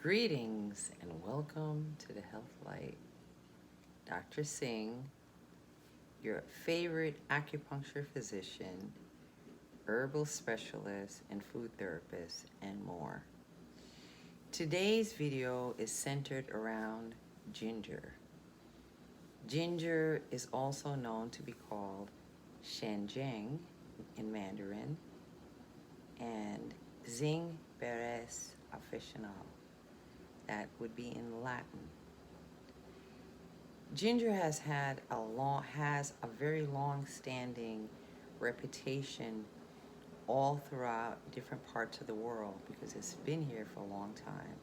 Greetings and welcome to the Health Light. Dr. Singh, your favorite acupuncture physician, herbal specialist, and food therapist, and more. Today's video is centered around ginger. Ginger is also known to be called shenjing in Mandarin and Zing Beres Aficionado. That would be in Latin. Ginger has a very long-standing reputation all throughout different parts of the world because it's been here for a long time.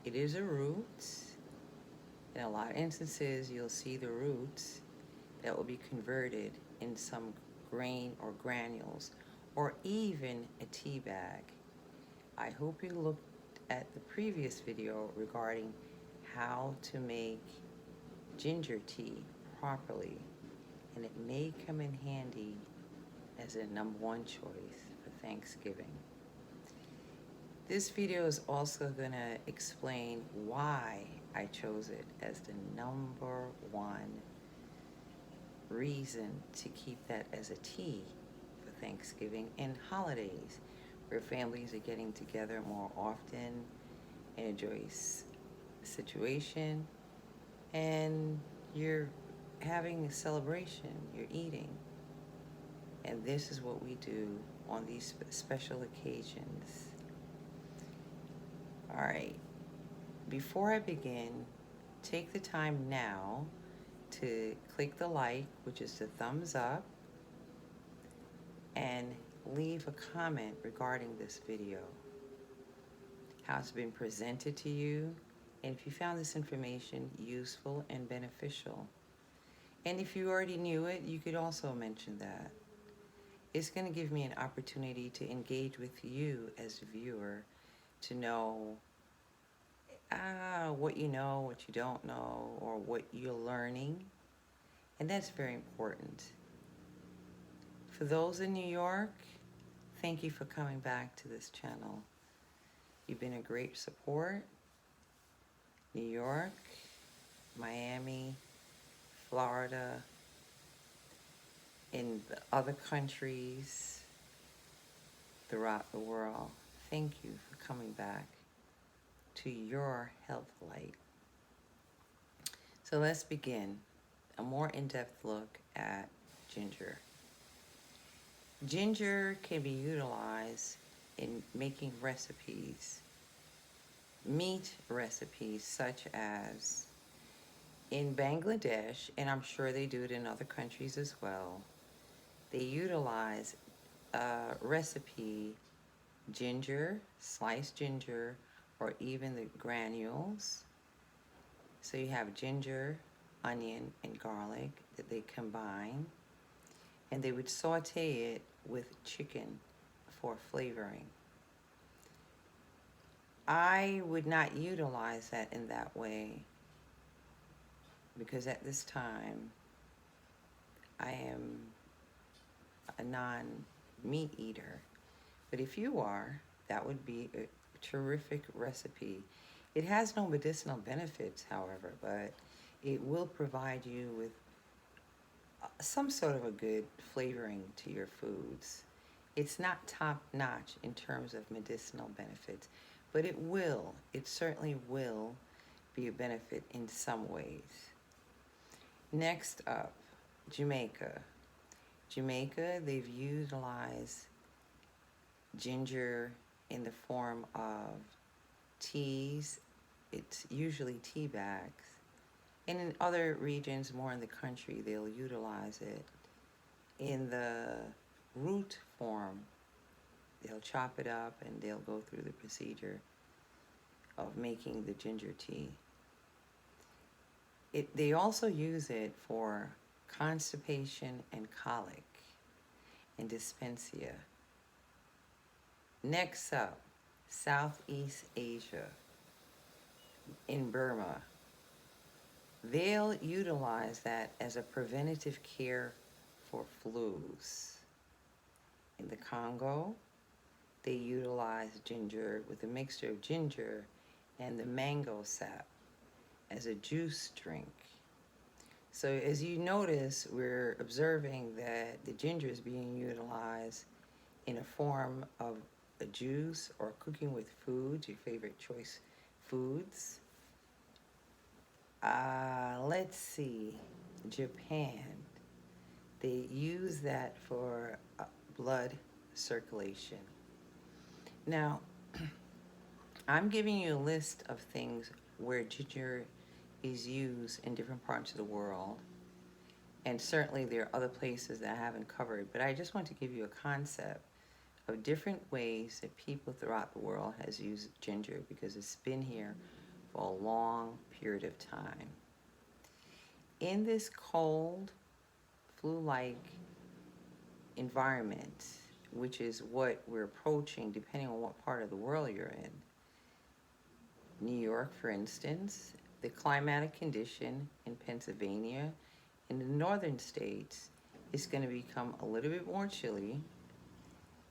It is a root. In a lot of instances, you'll see the roots that will be converted in some grain or granules or even a tea bag. I hope you looked at the previous video regarding how to make ginger tea properly, and it may come in handy as a #1 choice for Thanksgiving. This video is also going to explain why I chose it as the #1 reason to keep that as a tea for Thanksgiving and holidays, where families are getting together more often and a joyous situation, and you're having a celebration, you're eating. And this is what we do on these special occasions. All right, before I begin, take the time now to click the like, which is the thumbs up, and leave a comment regarding this video, how it's been presented to you, and if you found this information useful and beneficial. And if you already knew it, you could also mention that. It's going to give me an opportunity to engage with you as a viewer to know what you know, what you don't know, or what you're learning. And that's very important. For those in New York, thank you for coming back to this channel. You've been a great support. New York, Miami, Florida, in the other countries throughout the world, thank you for coming back to your health light. So let's begin a more in-depth look at ginger. Ginger can be utilized in making recipes, meat recipes, such as in Bangladesh, and I'm sure they do it in other countries as well. They utilize recipe ginger, sliced ginger, or even the granules. So you have ginger, onion, and garlic that they combine, and they would saute it with chicken for flavoring. I would not utilize that in that way because at this time I am a non-meat eater. But if you are, that would be a terrific recipe. It has no medicinal benefits, however, but it will provide you with some sort of a good flavoring to your foods. It's not top-notch in terms of medicinal benefits, but it certainly will be a benefit in some ways. Next up, Jamaica. Jamaica, they've utilized ginger in the form of teas. It's usually tea bags. And in other regions, more in the country, they'll utilize it in the root form. They'll chop it up and they'll go through the procedure of making the ginger tea. They also use it for constipation and colic and dyspepsia. Next up, Southeast Asia, in Burma. They'll utilize that as a preventative care for flus. In the Congo, they utilize ginger with a mixture of ginger and the mango sap as a juice drink. So as you notice, we're observing that the ginger is being utilized in a form of a juice or cooking with foods, your favorite choice foods. Let's see, Japan. They use that for blood circulation. Now, I'm giving you a list of things where ginger is used in different parts of the world. And certainly there are other places that I haven't covered, but I just want to give you a concept of different ways that people throughout the world has used ginger because it's been here for a long period of time. In this cold, flu-like environment, which is what we're approaching depending on what part of the world you're in. New York, for instance, the climatic condition in Pennsylvania, in the northern states, is going to become a little bit more chilly.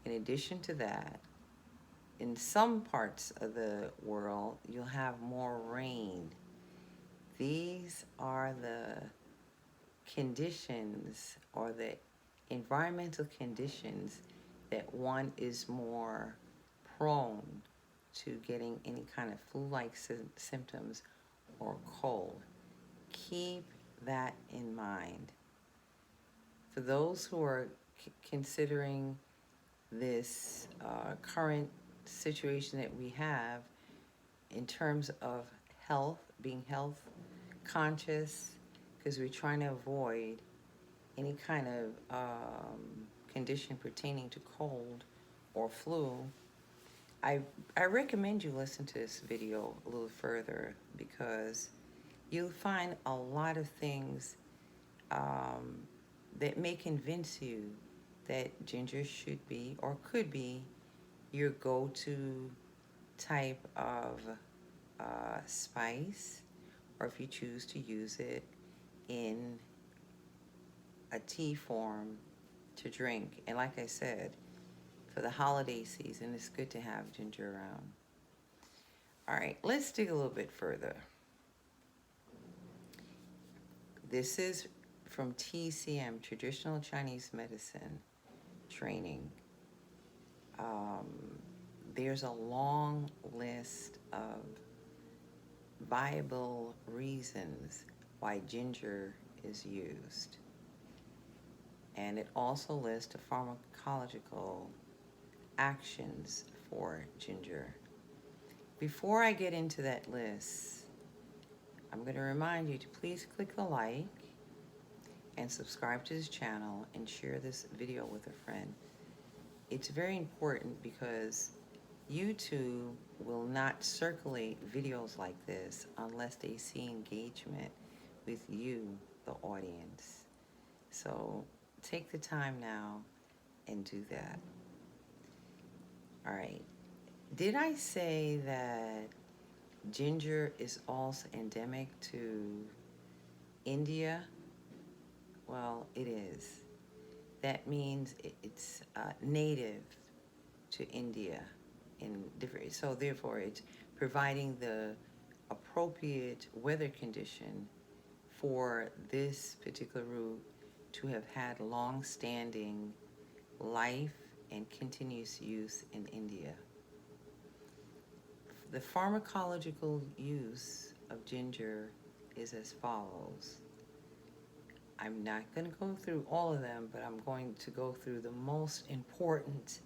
In addition to that, in some parts of the world, you'll have more rain. These are the conditions or the environmental conditions that one is more prone to getting any kind of flu-like symptoms or cold. Keep that in mind. For those who are considering this current situation that we have in terms of health, being health conscious, because we're trying to avoid any kind of condition pertaining to cold or flu, I recommend you listen to this video a little further because you'll find a lot of things that may convince you that ginger should be or could be your go-to type of spice, or if you choose to use it in a tea form to drink. And like I said, for the holiday season, it's good to have ginger around. All right, let's dig a little bit further. This is from TCM, Traditional Chinese Medicine Training. There's a long list of viable reasons why ginger is used. And it also lists the pharmacological actions for ginger. Before I get into that list, I'm going to remind you to please click the like and subscribe to this channel and share this video with a friend. It's very important because YouTube will not circulate videos like this unless they see engagement with you, the audience. So take the time now and do that. All right. Did I say that ginger is also endemic to India? Well, it is. That means it's native to India in different, so therefore it's providing the appropriate weather condition for this particular root to have had long-standing life and continuous use in India. The pharmacological use of ginger is as follows. I'm not going to go through all of them, but I'm going to go through the most important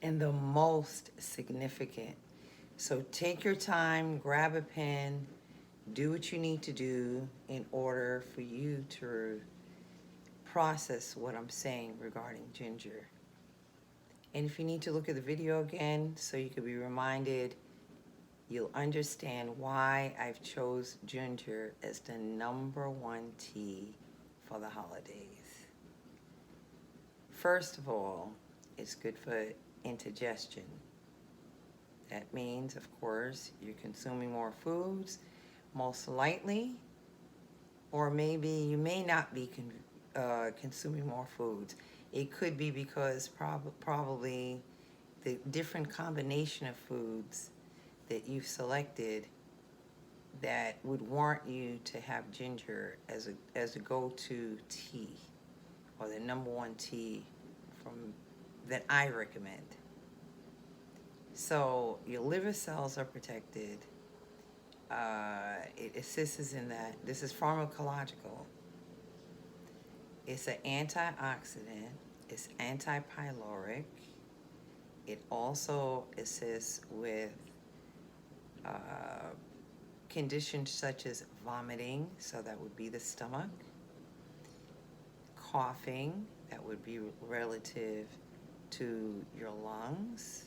and the most significant. So take your time, grab a pen, do what you need to do in order for you to process what I'm saying regarding ginger. And if you need to look at the video again so you can be reminded, you'll understand why I've chose ginger as the #1 tea for the holidays. First of all, it's good for indigestion. That means, of course, you're consuming more foods, most likely, or maybe you may not be consuming more foods. It could be because probably the different combination of foods that you've selected that would warrant you to have ginger as a go-to tea, or the number one tea from that I recommend. So your liver cells are protected. It assists in that. This is pharmacological. It's an antioxidant. It's antipyloric. It also assists with conditions such as vomiting, so that would be the stomach, coughing, that would be relative to your lungs.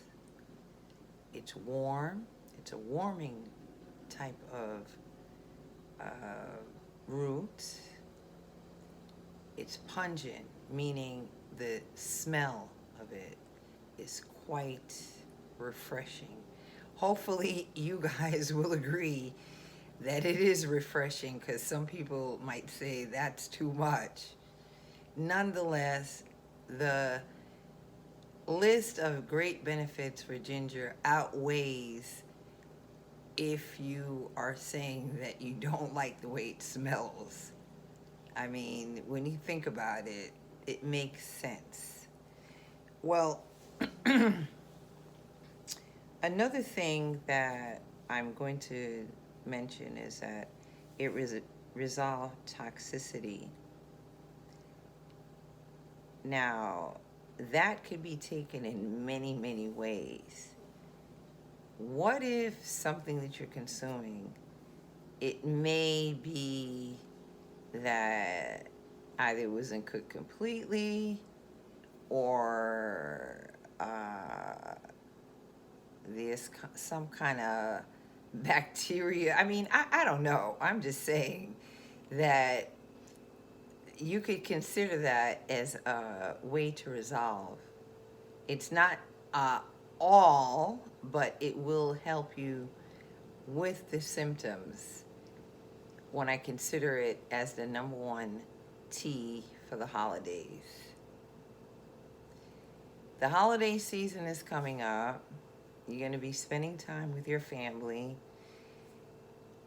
It's warm. It's a warming type of root. It's pungent, meaning the smell of it is quite refreshing. Hopefully you guys will agree that it is refreshing, because some people might say that's too much. Nonetheless, the list of great benefits for ginger outweighs if you are saying that you don't like the way it smells. I mean, when you think about it, it makes sense. Well, another thing that I'm going to mention is that it resolves toxicity. Now, that could be taken in many, many ways. What if something that you're consuming, it may be that either it wasn't cooked completely, or there's some kind of bacteria. I mean, I don't know. I'm just saying that you could consider that as a way to resolve. It's not all, but it will help you with the symptoms when I consider it as the number one tea for the holidays. The holiday season is coming up. You're going to be spending time with your family.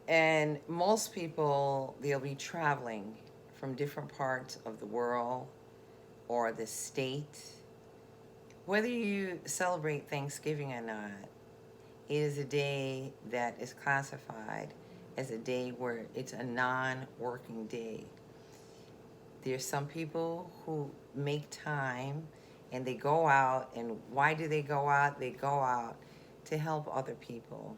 And most people, they'll be traveling from different parts of the world or the state. Whether you celebrate Thanksgiving or not, it is a day that is classified as a day where it's a non-working day. There's some people who make time and they go out, and why do they go out? They go out to help other people.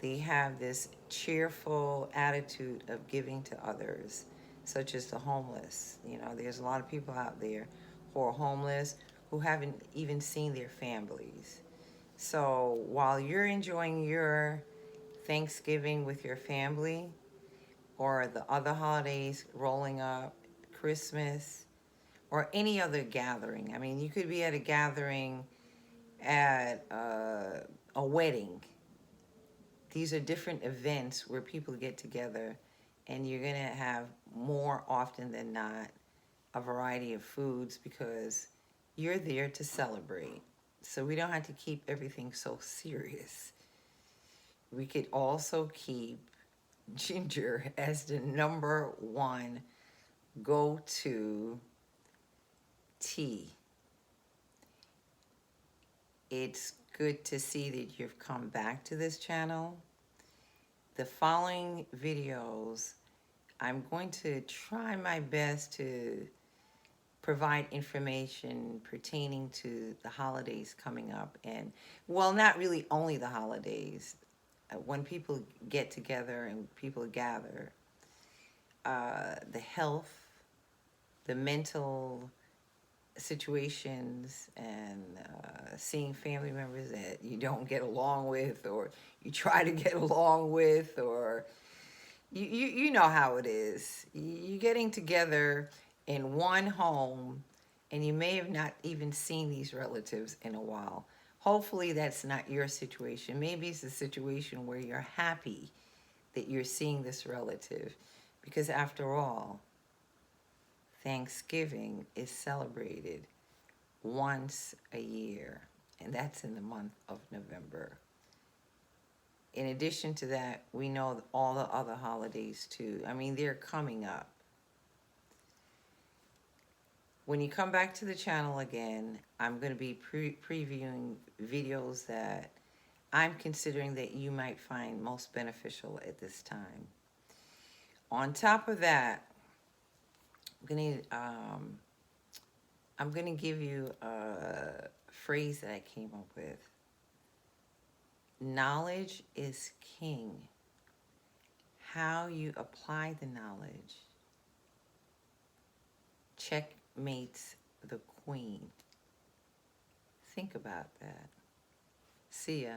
They have this cheerful attitude of giving to others, such as the homeless. You know, there's a lot of people out there who are homeless, who haven't even seen their families. So while you're enjoying your Thanksgiving with your family, or the other holidays rolling up, Christmas, or any other gathering. I mean, you could be at a gathering at a wedding. These are different events where people get together, and you're going to have more often than not a variety of foods, because you're there to celebrate. So we don't have to keep everything so serious. We could also keep ginger as the number one go-to tea. It's good to see that you've come back to this channel. The following videos, I'm going to try my best to provide information pertaining to the holidays coming up. And, well, not really only the holidays. When people get together and people gather, the health, the mental situations, and seeing family members that you don't get along with, or you try to get along with, or you know how it is. You're getting together in one home, and you may have not even seen these relatives in a while. Hopefully that's not your situation. Maybe it's a situation where you're happy that you're seeing this relative, because after all, Thanksgiving is celebrated once a year, and that's in the month of November. in addition to that, we know all the other holidays too. I mean, they're coming up. When you come back to the channel again, I'm going to be previewing videos that I'm considering that you might find most beneficial at this time. On top of that, I'm gonna give you a phrase that I came up with. Knowledge is king. How you apply the knowledge checkmates the queen. Think about that. See ya.